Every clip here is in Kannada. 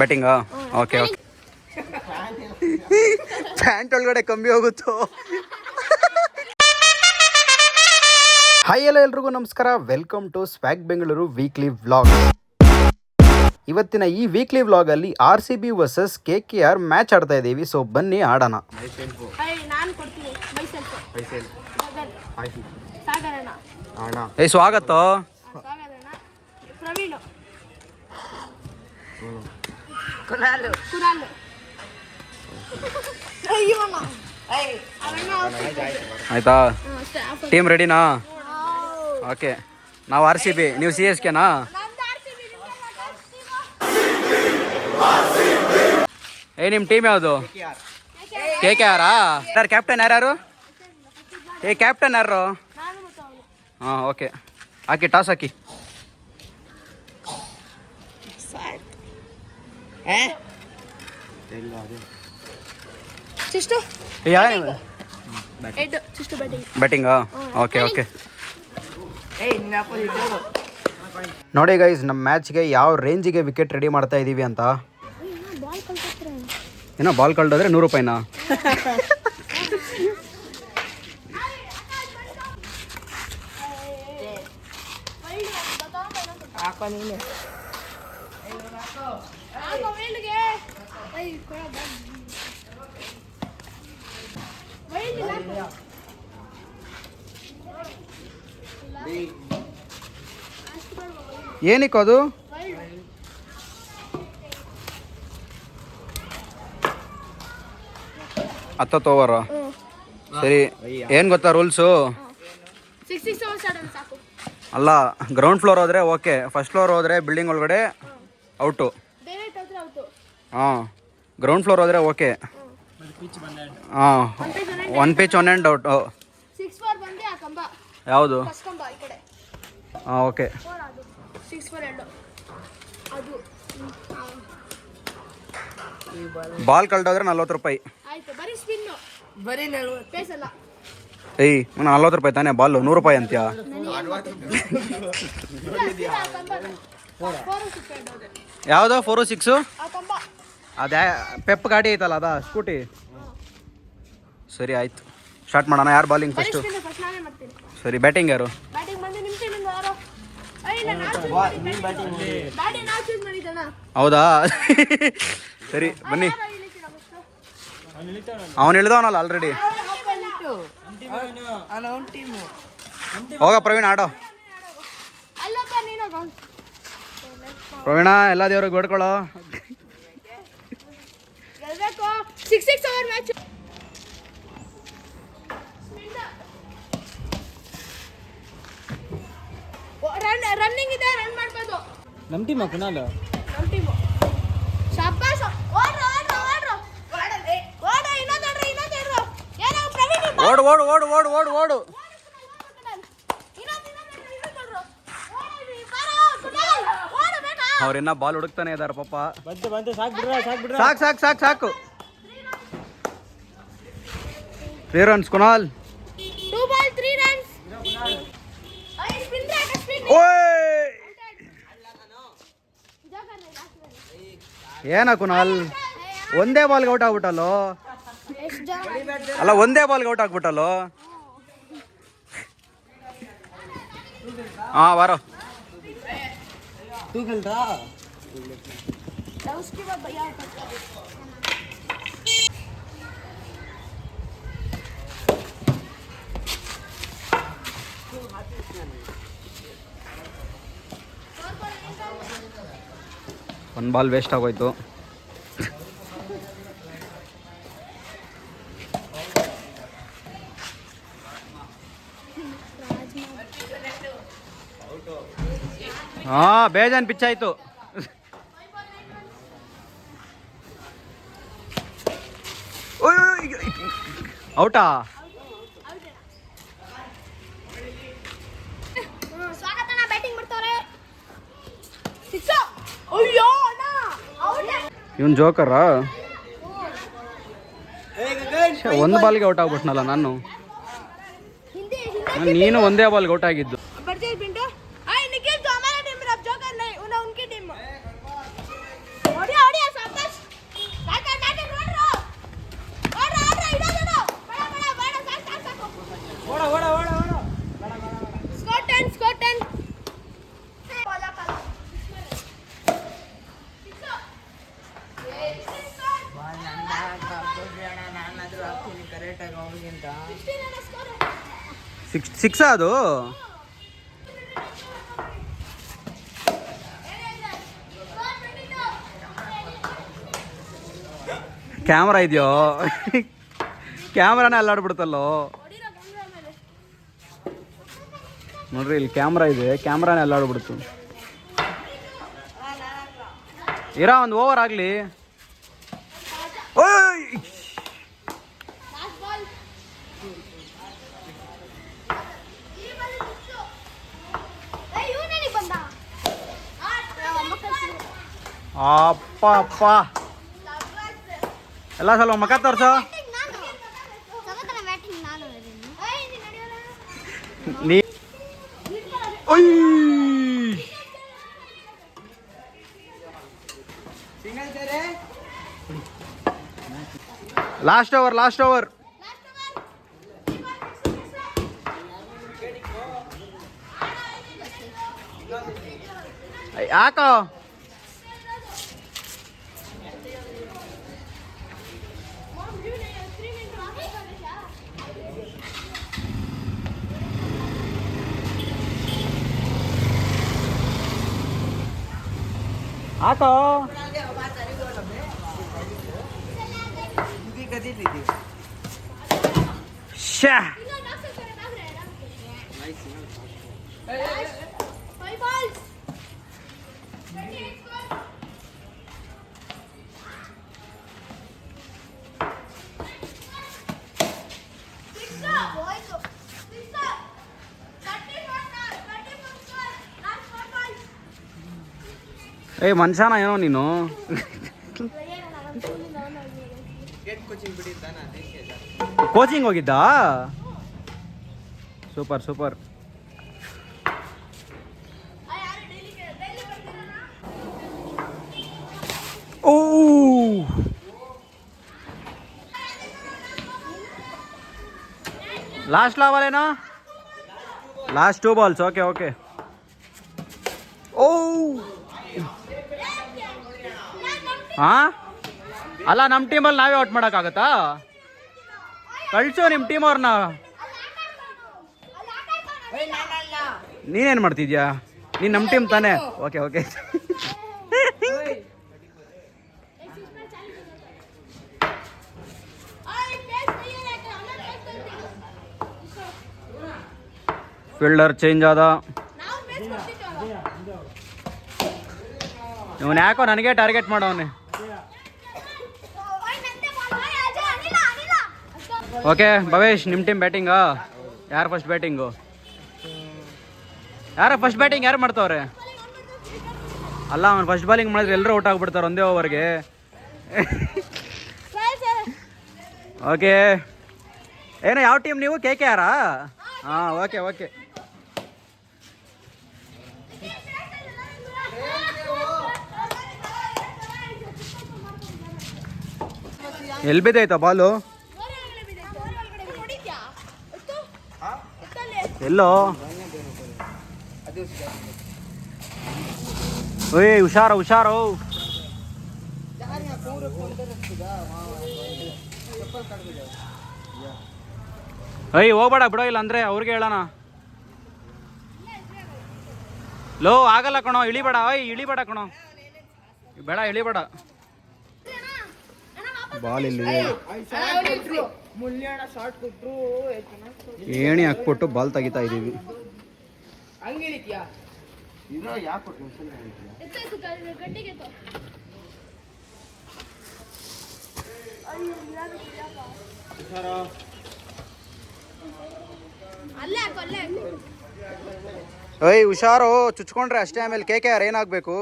ಬ್ಯಾಟಿಂಗಾ? Okay okay. ಪ್ಯಾಂಟ್ ಒಳಗಡೆ ಕಂಬಿ ಹೋಗುತ್ತೋ. ಹಾಯ್ ಎಲ್ಲ ಎಲ್ರಿಗೂ ನಮಸ್ಕಾರ. Welcome to swag Bengaluru weekly vlog. ಇವತ್ತಿನ ಈ ವೀಕ್ಲಿ ವ್ಲಾಗ್ ಅಲ್ಲಿ RCB ವರ್ಸಸ್ KKR ಮ್ಯಾಚ್ ಆಡ್ತಾ ಇದ್ದೀವಿ. ಸೊ ಬನ್ನಿ ಆಡೋಣ. ಸ್ವಾಗತ. ಆಯ್ತಾ? ಟೀಮ್ ರೆಡಿನಾ? ಓಕೆ. ನಾವು RCB, ನೀವು CSKನಾ? ನಿಮ್ಮ ಟೀಮ್ ಯಾವುದು? KKR. ಕ್ಯಾಪ್ಟನ್ ಯಾರು? ಕ್ಯಾಪ್ಟನ್ ಯಾರು? ಹಾಂ ಓಕೆ. ಹಾಕಿ, ಟಾಸ್ ಹಾಕಿ. ಬ್ಯಾಟಿಂಗಾ? Okay okay. ನೋಡಿ ಗೈಸ್, ನಮ್ಮ ಮ್ಯಾಚ್ಗೆ ಯಾವ ರೇಂಜಿಗೆ ವಿಕೆಟ್ ರೆಡಿ ಮಾಡ್ತಾ ಇದ್ದೀವಿ ಅಂತ. ಏನೋ ಬಾಲ್ ಕಳ್ದೋದ್ರೆ 100 ರೂಪಾಯಿನಾ? ಏನಕ್ಕೆ ಅದು? ಹತ್ತತ್ತು ಓವರ್. ಸರಿ, ಏನು ಗೊತ್ತಾ ರೂಲ್ಸು? ಅಲ್ಲ, ಗ್ರೌಂಡ್ ಫ್ಲೋರ್ ಹೋದರೆ ಓಕೆ, ಫಸ್ಟ್ ಫ್ಲೋರ್ ಹೋದರೆ ಬಿಲ್ಡಿಂಗ್ ಒಳಗಡೆ ಔಟು. ಹಾಂ, ಗ್ರೌಂಡ್ ಫ್ಲೋರ್ ಹೋದರೆ ಓಕೆ. ಹಾಂ, one pitch one and out. ಯಾವುದು? ಹಾಂ ಓಕೆ. ಬಾಲ್ ಕಳ್ದೋದ್ರೆ 40 ರೂಪಾಯಿ. ಏಯ್, 40 ರೂಪಾಯಿ ತಾನೇ ಬಾಲು? 100 ರೂಪಾಯಿ ಅಂತ್ಯಾ? ಯಾವುದು 4 6? ಅದೇ ಪೆಪ್ ಗಾಡಿ ಐತಲ್ಲ, ಅದಾ ಸ್ಕೂಟಿ? ಸರಿ ಆಯ್ತು, ಸ್ಟಾರ್ಟ್ ಮಾಡೋಣ. ಯಾರು ಬಾಲಿಂಗ್ ಫಸ್ಟು? ಸರಿ, ಬ್ಯಾಟಿಂಗ್ ಯಾರು? ಹೌದಾ? ಸರಿ ಬನ್ನಿ. ಅವನು ಇಳಿದವನಲ್ಲ ಆಲ್ರೆಡಿ. ಹೋಗ ಪ್ರವೀಣ್, ಆಡೋ. ಪ್ರವೀಣ, ಎಲ್ಲ ದೇವ್ರಿಗೆ ಬೇಡ್ಕೊಳ್ಳೋ. ರನ್ನಿಂಗ್ ಇದೆ, ರನ್ ಮಾಡ್ಬೋದು. ನಮ್ಮ ಟೀಮ್ ಕುನಾಲ್, ನಮ್ಮ ಟೀಮ್. ಶಾಬಾಷ್, ಓಡ್ರ ಓಡ್ರ ಓಡ್ರ ಓಡ, ಇನ್ನೊಂದು ಏನೋ ಪ್ರವೀಣ್, ಓಡು ಓಡು ಓಡು ಓಡು ಓಡು ಓಡು. ಅವ್ರಿನ್ನ ಬಾಲ್ ಹುಡುಕ್ತಾನೆ ಇದಾರೆ ಪಾಪ. ಬಂತು ಸಾಕು ಬಿಡ್ರ, ಸಾಕು ಬಿಡ್ರ, ಸಾಕು ಸಾಕು ಸಾಕು ಸಾಕು. 3 runs ಕುನಾಲ್. 2 balls 3 runs. ಏನ ಕುನಾಲ್, ಒಂದೇ ಬಾಲ್ಗೆ ಔಟ್ ಆಗ್ಬಿಟ್ಟಲ್ಲೋ. ಅಲ್ಲ, ಒಂದೇ ಬಾಲ್ಗೆ ಔಟ್ ಆಗ್ಬಿಟ್ಟಲ್ಲೋ. ಹಾಂ ಬಾರೋ. ಒಂದು ಬಾಲ್ ವೇಸ್ಟ್ ಆಗೋಯ್ತು. ಹಾಂ, ಬೇಜಾನ್ ಪಿಚ್ ಆಯ್ತು. ಔಟಾ? ಇವನ್ ಜೋಕರಾ? ಒಂದು ಬಾಲ್ಗೆ ಔಟ್ ಆಗ್ಬಿಟ್ನಲ್ಲ ನಾನು. ನೀನು ಒಂದೇ ಬಾಲ್ಗೆ ಔಟ್ ಆಗಿದ್ದು. ಸಿಕ್ಸ್ ಅದು ಕ್ಯಾಮ್ರಾ ಇದೆಯೋ ಕ್ಯಾಮ್ರಾನೇ ಅಲ್ಲಾಡ್ಬಿಡ್ತಲ್ಲೋ ನೋಡ್ರಿ ಇಲ್ಲಿ ಕ್ಯಾಮ್ರಾ ಇದೆ ಕ್ಯಾಮ್ರಾನೇ ಅಲ್ಲಾಡ್ಬಿಡ್ತು ಇರಾ ಒಂದು ಓವರ್ ಆಗಲಿ ಓಯ್ ಅಪ್ಪ ಅಪ್ಪ ಎಲ್ಲ ಸ್ವಲ್ಪ ಮಕ ತೋರ್ಸು ನೀ ಲಾಸ್ಟ್ ಓವರ್ ಯಾಕೋ ಹಾಕೋ ಶ್ಯಾ ಏ ಮನುಷ್ಯನ ಏನೋ ನೀನು ಕೋಚಿಂಗ್ ಹೋಗಿದ್ದಾ ಸೂಪರ್ ಓ ಲಾಸ್ಟ್ ಲಾವಲೇನಾ ಲಾಸ್ಟ್ 2 ಬಾಲ್ಸ್ ಓಕೆ ಓ ಹಾ ಅಲ್ಲ ನಮ್ಮ ಟೀಮಲ್ಲಿ ನಾವೇ ಔಟ್ ಮಾಡೋಕ್ಕಾಗತ್ತಾ ಕಳಿಸು ನಿಮ್ಮ ಟೀಮ್ ಅವ್ರನ್ನ ನೀನೇನು ಮಾಡ್ತಿದ್ಯಾ ನೀನು ನಮ್ಮ ಟೀಮ್ ತಾನೇ ಓಕೆ ಫೀಲ್ಡರ್ ಚೇಂಜ್ ಆದ ಇವನು ಯಾಕೋ ನನಗೆ ಟಾರ್ಗೆಟ್ ಮಾಡವನೆ ಓಕೆ ಭವೇಶ್ ನಿಮ್ಮ ಟೀಮ್ ಬ್ಯಾಟಿಂಗಾ ಯಾರು ಫಸ್ಟ್ ಬ್ಯಾಟಿಂಗು ಯಾರು ಮಾಡ್ತಾವ್ರೆ ಅಲ್ಲ ಅವ್ನು ಫಸ್ಟ್ ಬಾಲಿಂಗ್ ಮಾಡಿದ್ರೆ ಎಲ್ಲರೂ ಔಟ್ ಆಗ್ಬಿಡ್ತಾರೆ ಒಂದೇ ಓವರ್ಗೆ ಓಕೆ ಏನೋ ಯಾವ ಟೀಮ್ ನೀವು KKR ಹಾಂ ಓಕೆ ಎಲ್ಲಿ ಬಿದ್ದೈತಾ ಬಾಲು ಎಲ್ಲೋ ಓಯ್ ಹುಷಾರು ಅಯ್ಯ ಹೋಗ್ಬೇಡ ಬಿಡೋ ಇಲ್ಲ ಅಂದ್ರೆ ಅವ್ರಿಗೆ ಹೇಳೋಣ ಲೋ ಆಗಲ್ಲ ಕಣೋ ಇಳಿಬೇಡ ಕಣೋ ಬೇಡ ಇಳಿಬೇಡ ಬಾಲ್ ಇಲ್ಲಿದೆ ಏಣಿ ಹಾಕ್ಬಿಟ್ಟು ಬಾಲ್ ತೆಗಿತಾ ಇದೀವಿ ಓಯ್ ಹುಷಾರು ಚುಚ್ಕೊಂಡ್ರೆ ಅಷ್ಟೇ ಆಮೇಲೆ KKR ಏನಾಗಬೇಕು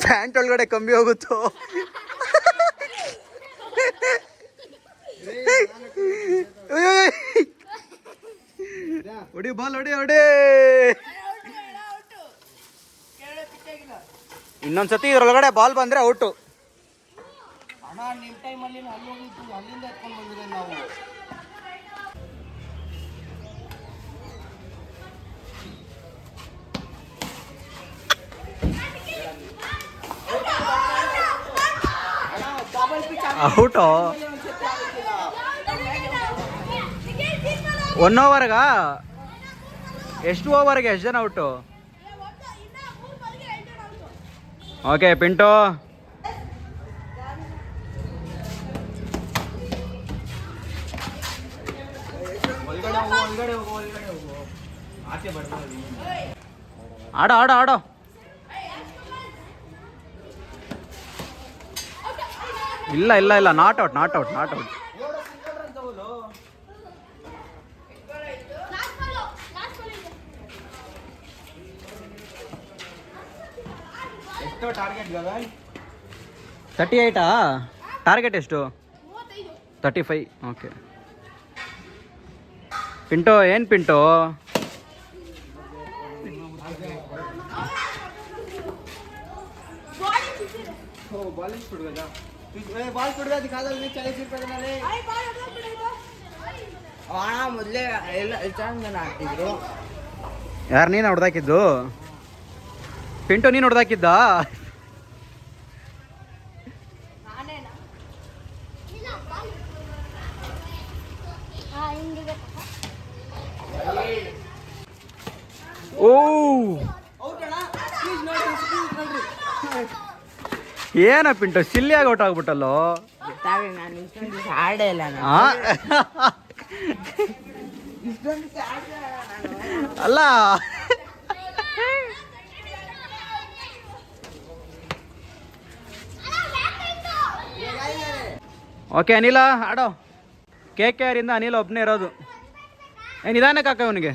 ಪ್ಯಾಂಟ್ ಒಳಗಡೆ ಕಂಬಿ ಹೋಗುತ್ತೋ ಹೊಡಿ ಬಾಲ್ ಹೊಡಿ ಇನ್ನೊಂದ್ಸತಿ ಇದ್ರೊಳಗಡೆ ಬಾಲ್ ಬಂದ್ರೆ ಔಟು ಔಟು 1 ಓವರ್ಗಾ? ಎಷ್ಟು ಓವರ್ಗೆ ಎಷ್ಟು ಜನ ಔಟು? ಓಕೆ ಪಿಂಟು. ಆಡೋ ಆಡೋ ಆಡೋ. ಇಲ್ಲ ಇಲ್ಲ ಇಲ್ಲ, not out not out not out. ಎಷ್ಟು ಟಾರ್ಗೆಟ್ ಗಗನ್? 38 ಟಾರ್ಗೆಟ್ ಎಷ್ಟು? 35. ಓಕೆ ಪಿಂಟು. ಏನು ಪಿಂಟು? बॉलिंग छूट गया। बॉल छूट गया, दिखा दो 40 रुपए का रे। ಅಣ್ಣ ಮೊದಲೇ ಎಲ್ಲ ಚೆನ್ನಾಗಿ ಆಡ್ತಿದ್ರು. ಯಾರು ನೀನು ಹೊಡೆದಾಕಿದ್ದು? ಪಿಂಟು ನೀನು ಹೊಡೆದಾಕಿದ್ದ? ಓ ಏನ ಪಿಂಟು ಸಿಲ್ಲಿಯಾಗಿ ಔಟ್ ಆಗ್ಬಿಟ್ಟಲ್ಲೋ. ನಾನು ಇಷ್ಟೊಂದು ದಿವಸ ಆಡೇ ಇಲ್ಲ ನಾನು. ಇಷ್ಟೊಂದು ದಿವಸ ಅಲ್ಲ ಓಕೆ ಅನಿಲ ಆಡೋ. KKR ಇಂದ ಅನಿಲ್ ಒಬ್ಬನೇ ಇರೋದು. ನಿಧಾನಕ್ಕೆ ಹಾಕ ಅವನಿಗೆ.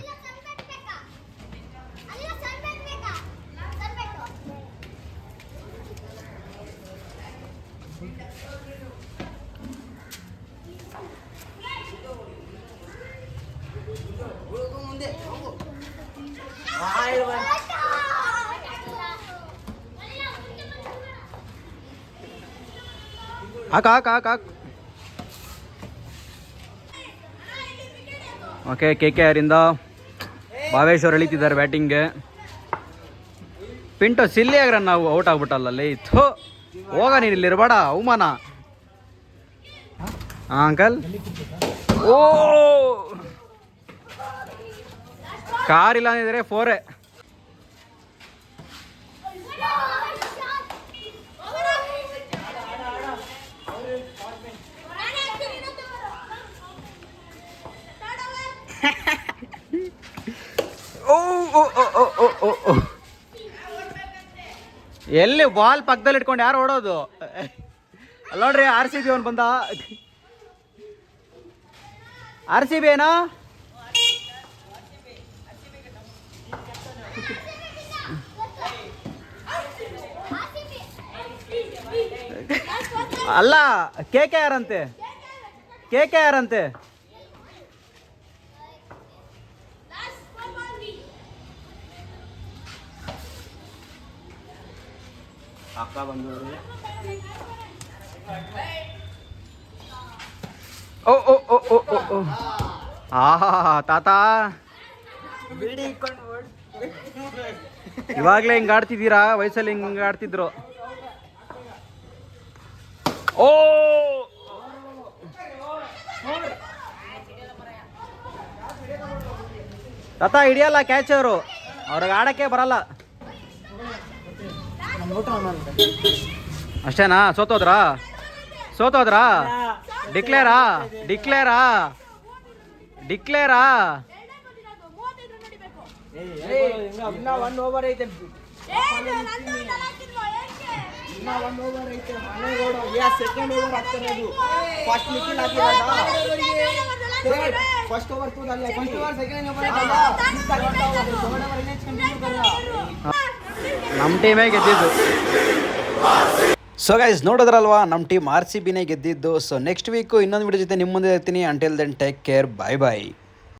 ಹಾಕ ಹಾಕ ಹಾಕ ಹಾಕ. ಓಕೆ KKR ಇಂದ ಭಾವೇಶ್ ಅವ್ರು ಎಳಿತಿದ್ದಾರೆ ಬ್ಯಾಟಿಂಗ್ಗೆ. ಪಿಂಟು ಸಿಲ್ಲಿಯಾಗಿ ರನ್ ನಾವು ಔಟ್ ಆಗ್ಬಿಟ್ಟಲ್ಲ. ಥೋ ಹೋಗ, ನೀನು ಇಲ್ಲಿರ್ಬೇಡ, ಅವಮಾನ. ಹಾಂ ಅಂಕಲ್. ಓ ಕಾರ್ ಇಲ್ಲ ಅಂದಿದ್ರೆ 4. ಎಲ್ಲಿ ಬಾಲ್ ಪಕ್ಕದಲ್ಲಿ ಇಟ್ಕೊಂಡು ಯಾರು ಓಡೋದು? ಅಲ್ಲ ನೋಡ್ರಿ, RCB ಅವನು ಬಂದ. RCB ಏನಾ? ಅಲ್ಲ KKR ಅಂತೆ, KKR ಅಂತೆ. ಅಕ್ಕ ಬಂದವರು. ಓ ಓ ಓ ಓ ಓ ಓ. ಆಹಾ ತಾತ, ಇವಾಗಲೇ ಹಿಂಗೆ ಆಡ್ತಿದ್ದೀರಾ? ವಯಸ್ಸಲ್ಲಿ ಹಿಂಗೆ ಆಡ್ತಿದ್ರು. ಓ ತಾತ ಹಿಡಿಯಲ್ಲ ಕ್ಯಾಚ್ ಅವರು, ಅವ್ರಿಗೆ ಆಡಕ್ಕೆ ಬರಲ್ಲ. ಅಷ್ಟೇನಾ? ಸೋತೋದ್ರಾ? ಸೋತೋದ್ರಾ? ಡಿಕ್ಲೇರಾ? ಡಿಕ್ಲೇರಾ? ಡಿಕ್ಲೇರಾ? ಇನ್ನ 1 ಓವರ್ ಐತೆ. ಇನ್ನ 1 ಓವರ್ ಐತೆ. ಮನೆಗೋಡು ಸೆಕೆಂಡ್ ಓವರ್ ಆಗ್ತಾರೆ. ಅದು ಫಸ್ಟ್ ಮಿಕ್ಕಿಲ್ ಹಾಕಿರೋದು. ಫಸ್ಟ್ ಓವರ್ ತೂ ಅಲ್ಲ, ಫಸ್ಟ್ ಓವರ್ ಸೆಕೆಂಡ್ ಓವರ್ ನಮ್ಮ ಟೀಮೇ ಗೆದ್ದಿದ್ದು. ಸೊ ಗೈಸ್ ನೋಡಿದ್ರಲ್ವಾ, ನಮ್ಮ ಟೀಮ್ RCBನೇ ಗೆದ್ದಿದ್ದು. ಸೊ ನೆಕ್ಸ್ಟ್ ವೀಕು ಇನ್ನೊಂದು ವಿಡಿಯೋ ಜೊತೆ ನಿಮ್ಮ ಮುಂದೆ ಇರ್ತೀನಿ. ಅಂಟಿಲ್ ದೆನ್ ಟೇಕ್ ಕೇರ್, ಬಾಯ್ ಬಾಯ್.